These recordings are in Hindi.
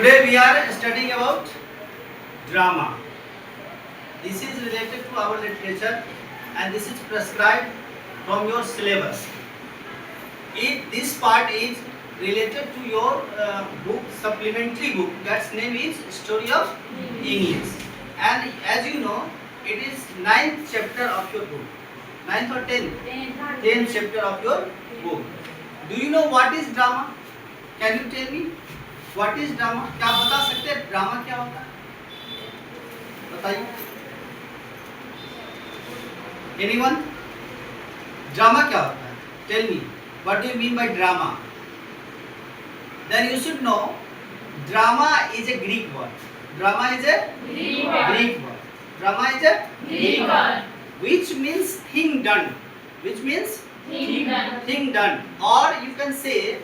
Today we are studying about drama. This is related to our literature and this is prescribed from your syllabus. This part is related to your book, supplementary book, that's name is Story of English. And as you know, it is 9th chapter of your book. 9th or 10th? 10th chapter of your book. Do you know what is drama? Can you tell me? What is drama? क्या बता सकते हैं ड्रामा क्या होता है? बताइए. Anyone? ड्रामा क्या होता है? Tell me. What do you mean by drama? Then you should know. Drama is a Greek word. Drama is a Greek word. Drama is a Greek word. Which means thing done. Which means thing done. Or you can say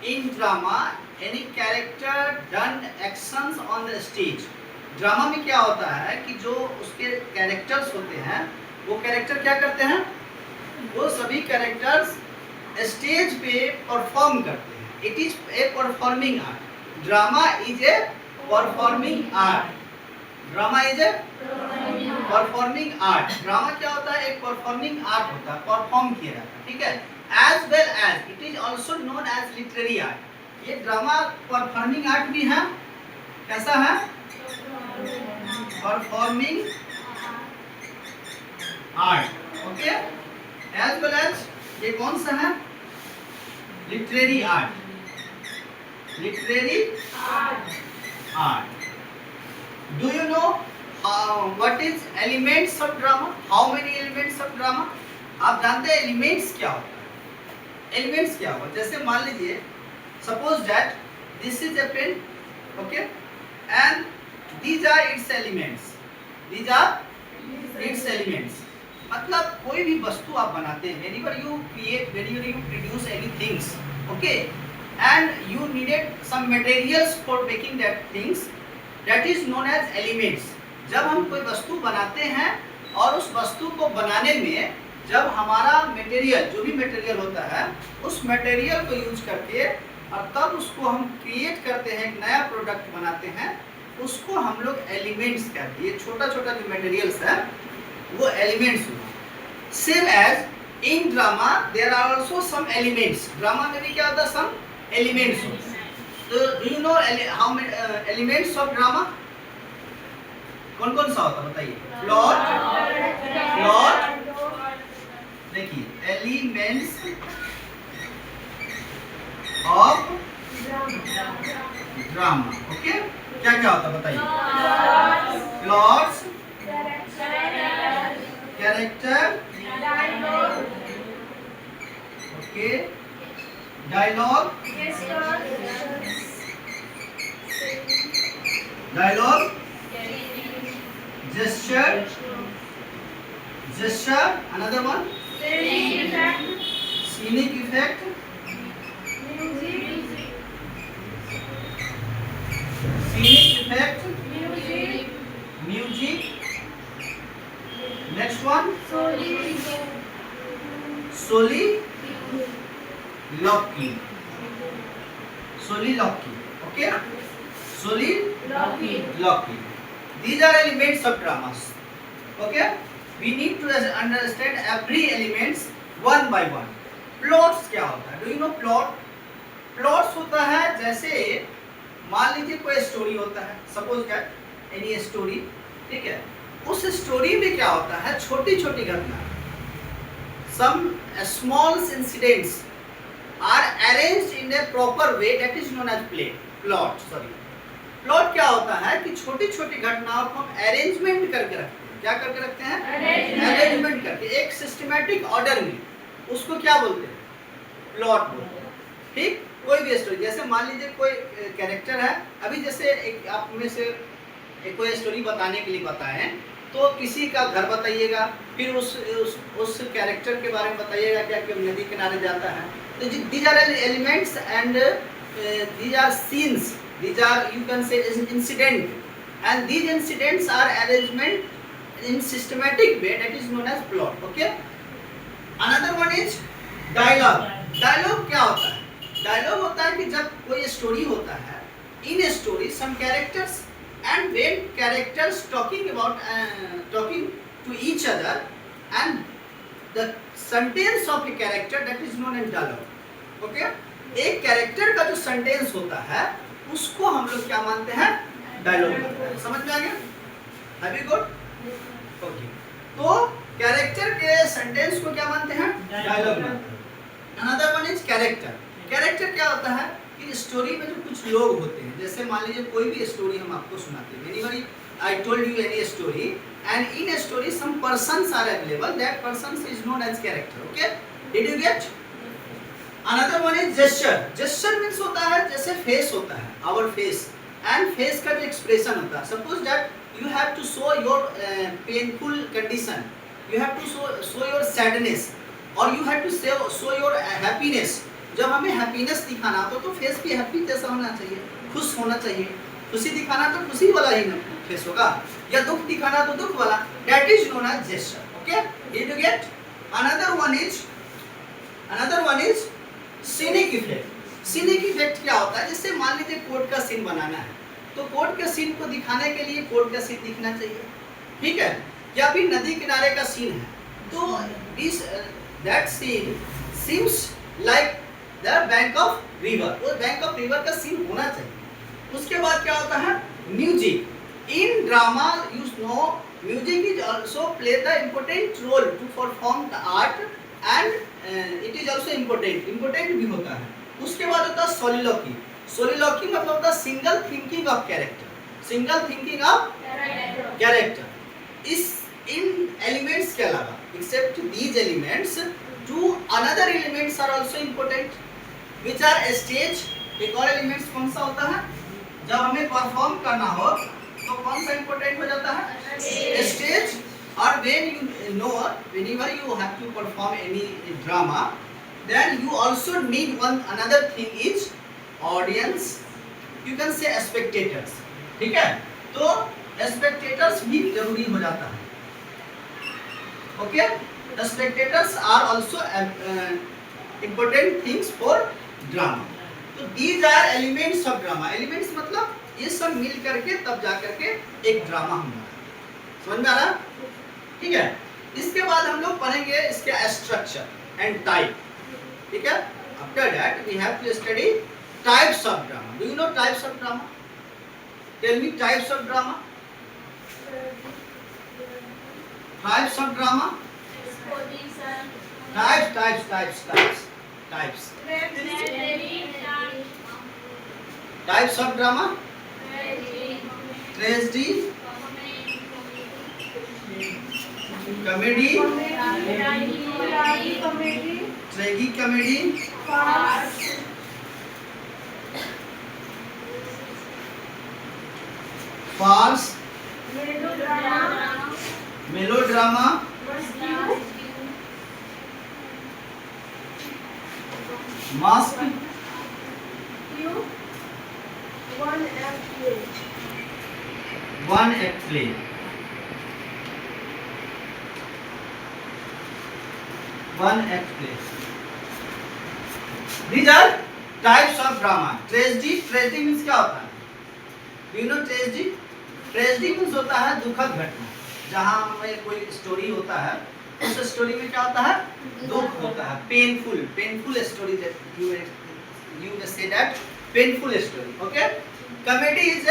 in drama any character done actions on the stage. Drama में क्या होता है कि जो उसके कैरेक्टर्स होते हैं वो कैरेक्टर क्या करते हैं, वो सभी कैरेक्टर्स स्टेज पे परफॉर्म करते हैं. It is a performing art. Drama is a performing art. Drama is a performing art. Drama क्या होता है, एक परफॉर्मिंग आर्ट होता है, परफॉर्म किया जाता है. ठीक है. As well as it is also known as literary art. ये ड्रामा परफॉर्मिंग आर्ट भी है. कैसा है? Performing art. Okay. As well as ये कौन सा है? Literary art. Literary art. Do you know what is elements of drama? How many elements of drama? आप जानते हैं एलिमेंट्स क्या होता है? एलिमेंट्स क्या होगा? जैसे मान लीजिए suppose that this is a pen, okay, and these are its elements. These are its elements. मतलब कोई भी वस्तु आप बनाते हैं, whenever you create, whenever you produce any things, okay, and you needed some materials for making that things, that is known as elements. जब हम कोई वस्तु बनाते हैं और उस वस्तु को बनाने में जब हमारा मटेरियल, जो भी मटेरियल होता है, उस मटेरियल को यूज करके और तब उसको हम क्रिएट करते हैं, एक नया प्रोडक्ट बनाते हैं, उसको हम लोग एलिमेंट्स कहते हैं. ये छोटा छोटा जो मटेरियल्स है वो एलिमेंट्स हुआ. Same as in drama there are also some elements. Drama में भी क्या होता है? सम एलिमेंट्स होते हैं. तो do you know how many elements of drama? कौन कौन सा होता है बताइए? प्लॉट. देखिए एलिमेंट्स ऑफ ड्रामा. ओके. क्या क्या होता है बताइए? Plots, character, okay, dialogue, gesture, another one, scenic effect, music. Next one, soliloquy. Okay. Soliloquy. These are elements of dramas. Okay. We need to understand every elements one by one. Plots क्या होता है? Do you know plot? Plots होता है जैसे मान लीजिए कोई स्टोरी होता है, सपोज दैट एनी स्टोरी. ठीक है. उस स्टोरी में क्या होता है? छोटी छोटी घटना, some small incidents are arranged in a proper way, that is known as plot. क्या होता है कि छोटी छोटी घटनाओं को हम अरेंजमेंट करके रखते हैं. क्या करके रखते हैं? अरेंजमेंट करके एक सिस्टमैटिक ऑर्डर में. उसको क्या बोलते हैं? प्लॉट बोलते हैं. ठीक. कोई भी स्टोरी, जैसे मान लीजिए कोई कैरेक्टर है, अभी जैसे एक आप में से एक कोई स्टोरी बताने के लिए बताएं तो किसी का घर बताइएगा, फिर उस कैरेक्टर के बारे में बताइएगा क्या कि नदी किनारे जाता है. तो these are elements and these are scenes, these are you can say incident, and these incidents are arrangement in systematic way, that is known as plot. Okay. Another one is dialogue. Dialogue क्या होता है? डायलॉग होता है कि जब कोई स्टोरी होता है in a story some characters, and when characters talking to each other, and the sentence of a character, that is known as dialogue. Okay, एक कैरेक्टर का जो सेंटेंस होता है उसको हम लोग क्या मानते हैं? डायलॉग मानते हैं। समझ में आ गया? Have you got? ओके, तो कैरेक्टर के सेंटेंस को क्या मानते हैं? डायलॉग मानते हैं। Another one is character. Character क्या होता है कि स्टोरी में जो कुछ लोग होते हैं, जैसे मान लीजिए कोई भी स्टोरी हम आपको सुनाते हैं, whenever I told you any story, and in a story some persons are available, that persons is known as character. Okay, did you get? Another one is gesture. Gesture means होता है जैसे face होता है, our face, and face का जो expression होता है. Suppose that you have to show your painful condition, you have to show your sadness, or you have to show your happiness. जब हमें happiness दिखाना हो तो face भी happy जैसा होना चाहिए, खुश होना चाहिए। खुशी दिखाना तो खुशी वाला ही फेस होगा, या दुख दिखाना तो दुख वाला। That is known as gesture. Okay, did you get? Another one is scenic effect. Scenic effect क्या होता है? जैसे मान लीजिए कोर्ट का सीन बनाना है, तो कोर्ट के सीन को दिखाने के लिए कोर्ट का सीन दिखना चाहिए, ठीक है? या फिर नदी किनारे का सीन है, तो this that scene seems like the bank of river, वो बैंक ऑफ रिवर का सीन होना चाहिए। उसके बाद क्या होता है? Music. In drama you know music is also play the important role to perform the art, and it is also important भी होता है। उसके बाद होता है सोलिलोकी। सोलिलोकी मतलब होता है single thinking of character, single thinking of character. इस इन एलिमेंट्स के अलावा, except these elements, two another elements are also important, which are stage. एक और एलिमेंट्स कौन सा होता है? जब हमें परफॉर्म करना हो तो कौन सा इंपॉर्टेंट हो जाता है? स्टेज। और whenever you have to perform any drama, then you also need another thing is audience, you can say spectators, ठीक है? तो spectators भी जरूरी हो जाता है। Okay, spectators are also important things for drama. तो these are elements of drama. Elements मतलब ये सब मिल करके तब जा करके एक ड्रामा हम बनाते। समझ में आ रहा? ठीक है। इसके बाद हम लोग पढ़ेंगे इसके स्ट्रक्चर एंड टाइप, ठीक है? After that we have to study types of drama. Do you know types of drama? Tell me types of drama. Types of drama, types types of drama. Tragedy, comedy, tragicomedy, farce, melodrama, masque, one act play. These are types of drama. Tragedy means क्या होता है? Do you know tragedy? Tragedy means होता है दुखद घटना। जहाँ में कोई स्टोरी होता है, उस स्टोरी में क्या होता है? दुख होता है, painful story. You may say that painful story. Okay? Comedy is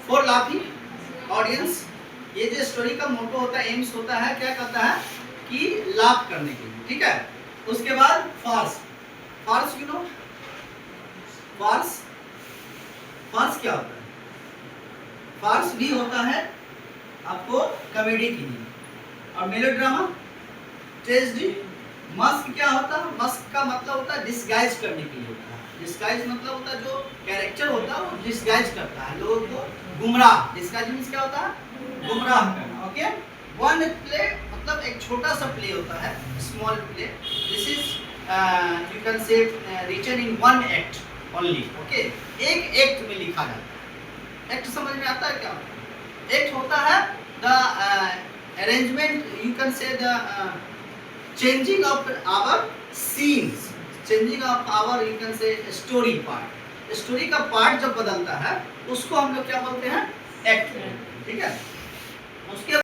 for laughing audience. ये जो स्टोरी का मोटो होता है, एम्स होता है, क्या कहता है कि लाभ करने के लिए, ठीक है? उसके बाद फार्स यू नो फार्स क्या होता है? फार्स भी होता है आपको कॉमेडी के लिए। और मेलोड्रामा, ट्रेजेडी, मस्क क्या होता है? मस्क का मतलब होता है डिस्गाइज करने के लिए होता है। डिस्गाइज मतलब होता है जो कैरेक्टर होता है वो डिस्गाइज करता है लोगों को, गुमराह। डिस्गाइज मींस क्या होता है? गुमराह करना। ओके, वन प्ले मतलब एक छोटा सा प्ले होता है, small play. This is you can say written in one act only. Okay, एक एक्ट में लिखा जाता है। एक्ट समझ में आता है क्या? एक्ट होता है द अरेंजमेंट, यू कैन से the changing of our scenes, changing of our, you can say, story part. Story का पार्ट जब बदलता है उसको हम लोग क्या बोलते हैं, एक्ट। ठीक है।